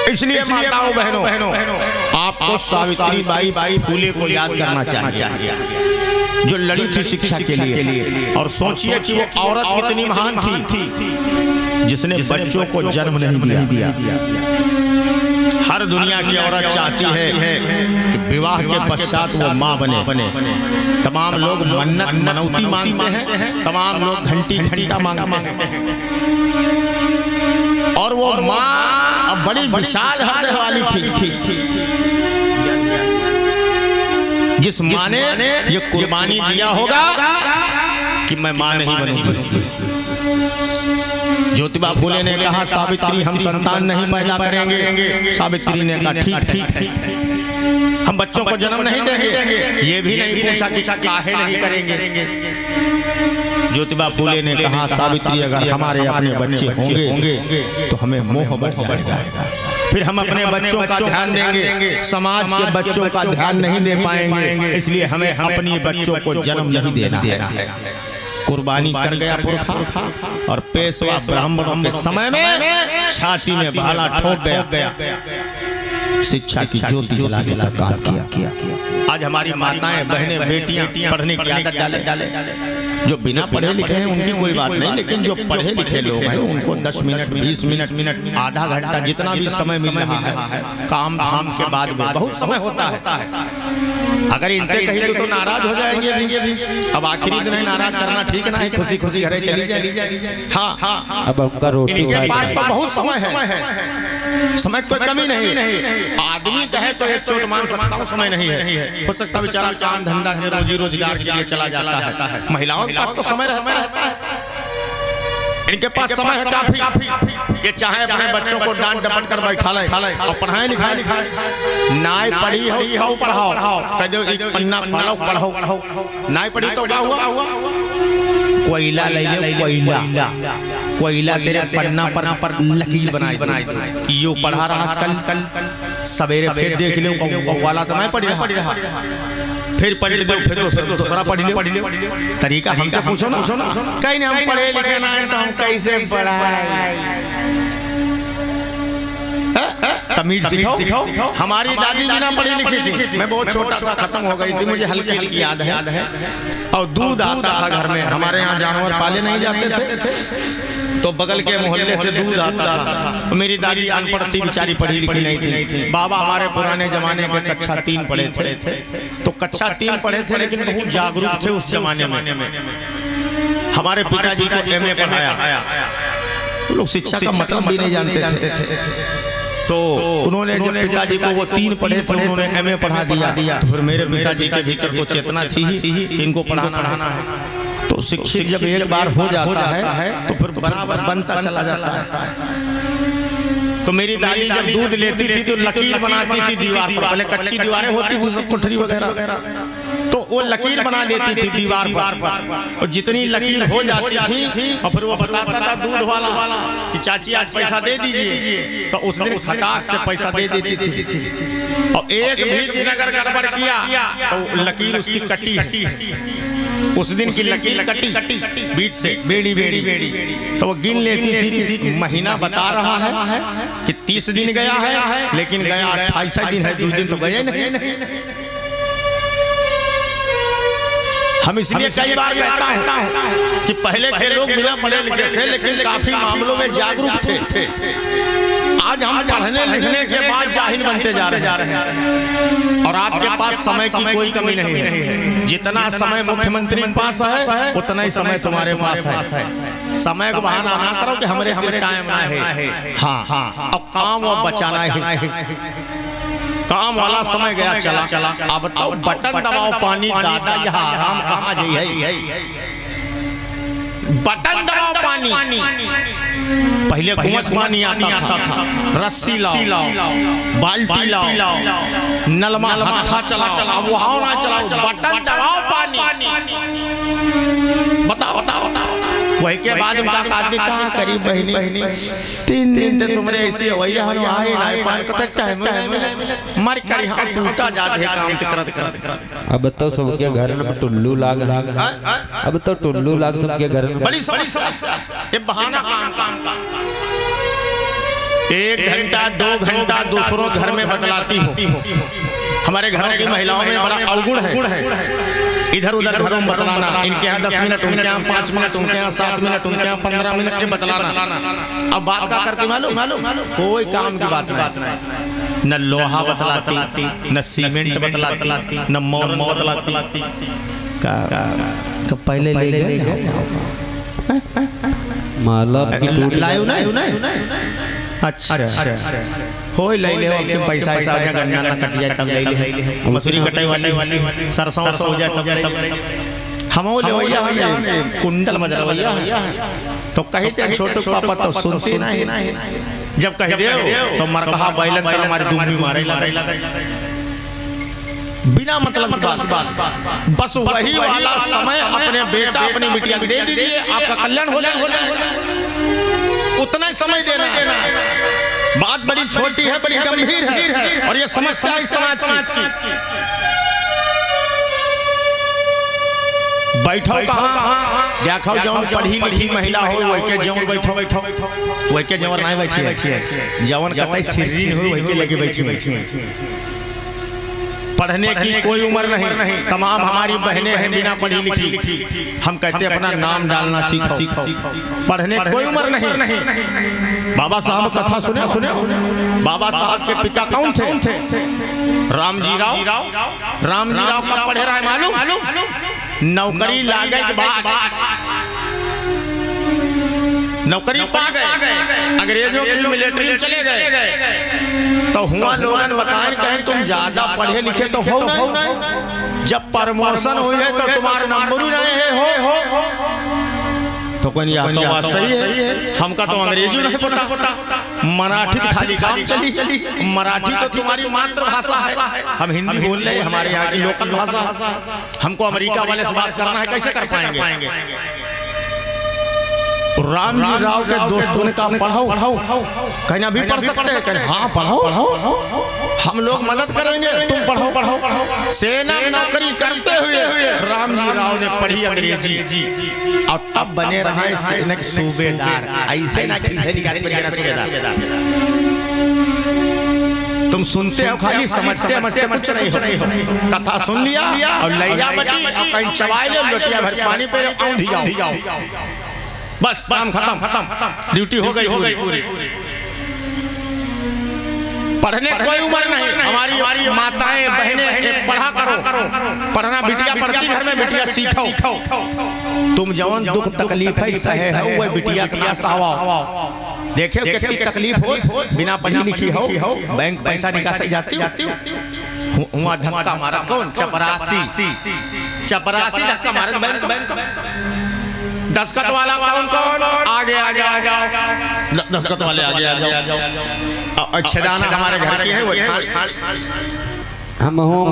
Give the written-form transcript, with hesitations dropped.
इसलिए माताओं बहनों आपको सावित्री बाई फूले को याद करना चाहिए, जो लड़ी थी शिक्षा के लिए। और सोचिए कि वो औरत कितनी महान थी जिसने बच्चों को जन्म नहीं दिया। हर दुनिया की औरत चाहती है कि विवाह के पश्चात वो माँ बने। तमाम लोग मन्नत मनौती मांगते हैं, तमाम लोग घंटी घंटा मांगते हैं, और वो माँ अब बड़ी विशाल हृदय वाली थी, जिस माँ ने ये कुर्बानी दिया होगा कि मैं माँ नहीं बनूंगी। ज्योतिबा फूले ने कहा सावित्री हम संतान नहीं पैदा करेंगे। सावित्री ने कहा ठीक, हम बच्चों को जन्म नहीं देंगे। ये भी नहीं पूछा कि काहे नहीं करेंगे। ज्योतिबा फूले ने कहा सावित्री अगर हमारे अपने बच्चे होंगे तो हमें मोह बढ़ जाएगा, फिर हम अपने बच्चों का ध्यान देंगे, समाज के बच्चों का ध्यान नहीं दे पाएंगे, इसलिए हमें अपनी बच्चों को जन्म नहीं देना है। कुर्बानी कर गया पुरखा, और पेशवा ब्राह्मणों के समय में छाती में भाला ठोक गया, शिक्षा की ज्योति जलाने का काम किया। आज हमारी माताएं बहनें बेटियां पढ़ने की आदत डाले। जो बिना पढ़े लिखे हैं उनकी कोई बात नहीं, लेकिन जो पढ़े लिखे लोग हैं उनको 10 मिनट 20 मिनट आधा घंटा जितना भी समय मिल रहा है काम धाम के बाद में बहुत समय होता है। अगर इनके कहीं तो नाराज हो जाएंगे भी। अब आखिरी दिन नाराज करना ठीक ना है, खुशी खुशी घरे चली जाए। हाँ, अब इनके पास तो बहुत समय है, समय कोई कमी नहीं। आदमी कहे तो एक चोट मान सकता हूँ, समय नहीं है। हो सकता बेचारा काम धंधा के रोजी रोजगार के लिए चला जाता है। महिलाओं के पास तो समय रहता है, इनके पास समय है काफी। ये चाहे अपने बच्चों को डांट डपट कर बैठा ले और पढ़ाए लिखाए, नाय पढ़ी हो तो पढ़ाओ, कह दो एक पन्ना खोलो पढ़ो, नाय पढ़ी तो क्या हुआ। कोयला ले लो, कोयला तेरे पन्ना पर लकीर बनाई। यो पढ़ा रहा कल सवेरे फिर देख लो वाला तो मैं पढ़ी रहा, फिर पढ़ ले फिर दूसरा पढ़ ले। तरीका हमसे पूछो ना, कहीं नहीं हम पढ़े लिखे ना तो हम कैसे पढ़ाए। तमीज सिखाओ। हमारी दादी बिना पढ़ी लिखी थी, मैं बहुत छोटा था, खत्म हो गई थी, मुझे हल्की हल्की याद है। और दूध आता था घर में, हमारे यहाँ जानवर पाले नहीं जाते थे, तो बगल के मोहल्ले से दूध आता था। मेरी दादी अनपढ़ थी बेचारी, पढ़ी लिखी नहीं थी। बाबा हमारे पुराने जमाने के कक्षा 3 पढ़े थे, तो कक्षा 3 पढ़े थे लेकिन बहुत जागरूक थे उस जमाने में। हमारे पिताजी को MA पढ़ाया, लोग शिक्षा का मतलब भी नहीं जानते थे। तो उन्होंने जब पिताजी को वो 3 पढ़े थे उन्होंने MA पढ़ा दिया। तो फिर मेरे पिताजी के भीतर तो चेतना थी ही कि इनको पढ़ाना है। तो शिक्षित जब एक बार हो जाता है तो फिर बराबर बनता चला जाता है। तो मेरी दादी जब दूध लेती थी तो लकीर बनाती थी दीवार पर, पहले कच्ची दीवारें होती थी सब कोठरी वगैरह, तो वो लकीर बना देती थी दीवार पर। और जितनी लकीर हो जाती थी और फिर वो बताता था दूध वाला कि चाची आज पैसा दे दीजिए, तो उस दिन खटाक से पैसा दे देती थी। और एक भी दिन अगर गड़बड़ किया तो लकीर उसकी कटी है, उस दिन की लकीर कटी बीच से बेड़ी बेड़ी। तो वो गिन लेती थी कि महीना बता रहा है कि 30 दिन गया है, लेकिन गया 28 दिन है, 2 दिन तो गए नहीं। हम इसलिए कई बार कहता हूँ कि पहले के लोग बिना पढ़े लिखे थे लेकिन काफी मामलों में जागरूक थे। आज हम पढ़ने लिखने के बाद जाहिल बनते जा रहे हैं, और आपके पास समय की कोई कमी नहीं है। जितना समय मुख्यमंत्री के पास है उतना ही समय तुम्हारे पास है। समय को बहाना ना करो कि हमारे दिल टाइम ना है। हाँ, अब काम और बचाना है। काम वाला समय गया चला। अब बताओ बटन दबाओ पानी दादा, यहाँ आराम कहाँ जाइए। बटन दबाओ पानी, पहले कुआं पानी आता था, रस्सी लाओ, बाल्टी लाओ, नलमा हत्था चलाओ, अब वहां ना चलाओ, बटन दबाओ पानी। बताओ वही के बाद कहा करीब बहनी 3 दिन ते तुमरे ऐसे वही हन आए ना पान कतक टाइम में मर कर यहां टूटा जात है काम करत। अब तो सबके घर में टुल्लू लाग, अब तो टुल्लू लाग सबके घर में। बड़ी समस्या, ये बहाना काम। 1 घंटा 2 घंटा दूसरों घर में बतलाती हूँ। हमारे घरों की महिलाओं में बड़ा अवगुण है, इधर उधर घरों में बतलाना। इनके यहाँ 10 मिनट, उनके यहाँ 5 मिनट, उनके यहाँ 7 मिनट, उनके यहाँ 15 मिनट के बतलाना। अब बात का करती मालूम, कोई काम की बात नहीं। न लोहा बतलाती, न सीमेंट बतलाती, न मोरम बतलाती। तो पहले ले गए माला लायो ना। अच्छा हो ले ले के पैसा ऐसा हो जाए, गन्ना ना कट जाए तब ले ले, मसूरी कटाई वाली सरसों हो जाए तब ले। हम ले भैया हमें कुंडल मजरा भैया तो कही थे छोटू पापा तो सुनती नहीं, जब कह दे तो मरकहा बैलन तरह हमारी दुम्मी मारे बिना मतलब की बात। बस वही वाला समय अपने बेटा अपनी बिटिया दे दीजिए, आपका कल्याण हो जाए, उतना ही समय देना। बात बड़ी छोटी है, बड़ी गंभीर है, और ये समस्या इस समाज की। बैठो कहाँ, देखो जौन पढ़ी लिखी महिला हो वही के जौन बैठो, वही के जौन नहीं बैठी, जौन कतई सिर्रीन हो वही के लगे बैठी। पढ़ने की कोई उम्र नहीं, तमाम हमारी बहनें हैं बिना पढ़ी लिखी। हम कहते अपना नाम डालना सीखो, पढ़ने कोई उम्र नहीं। बाबा साहब कथा सुने, बाबा साहब के पिता कौन थे? रामजी राव। रामजी राव कब पढ़े रहे मालूम? नौकरी लागे के बाद नौकरी पा गए, अंग्रेजों की मिलिट्री में चले गए, तो हुआ लोगन बताएं कहें तुम ज्यादा पढ़े लिखे तो हो नहीं, जब प्रमोशन हुई है तो तुम्हारा नंबर ही नहीं है हो। तो कौन या तो बात सही है, हमका तो अंग्रेजी नहीं पता, मराठी खाली काम चली। मराठी तो तुम्हारी मातृभाषा है, हम हिंदी बोल रहे हैं, हमारे यहाँ की लोकल भाषा। हमको अमेरिका वाले से बात करना है, कैसे कर पाएंगे? रामजी राव के दोस्तों ने कहा पढ़ाओ, कहना भी पढ़ सकते हैं, कहना हाँ पढ़ाओ, हम लोग मदद करेंगे, तुम पढ़ो। सेना में नौकरी करते हुए रामजी राव ने पढ़ी अंग्रेजी, और तब बने रहा सैनिक सूबेदार। ऐसे ना खीसे निकाले बने सूबेदार। तुम सुनते हो खाली, समझते कुछ नहीं हो। कथा सुन लिया और लैया बटी, और कहीं चबाई लो, लोटिया भर पानी पे औंधी जाओ, बस काम खत्म, ड्यूटी हो गई पूरी। पढ़ने कोई उम्र नहीं, हमारी माताएं बहनें पढ़ा करो, पढ़ना बिटिया पढ़ती घर में, बिटिया सीखो। तुम जवान दुख तकलीफ है सहे हो, वह बिटिया ना सहावा। देखो कितनी तकलीफ हो, बिना पढ़ी लिखी हो, बैंक पैसा निकासी जाती हुआ धक्का मारा कौन? चपरासी धक्का मारा बैंक। दस्खत वाला कौन? आगे दस्खत वाले आगे आ जाओ। अच्छेदाना हमारे घर की है वो। हम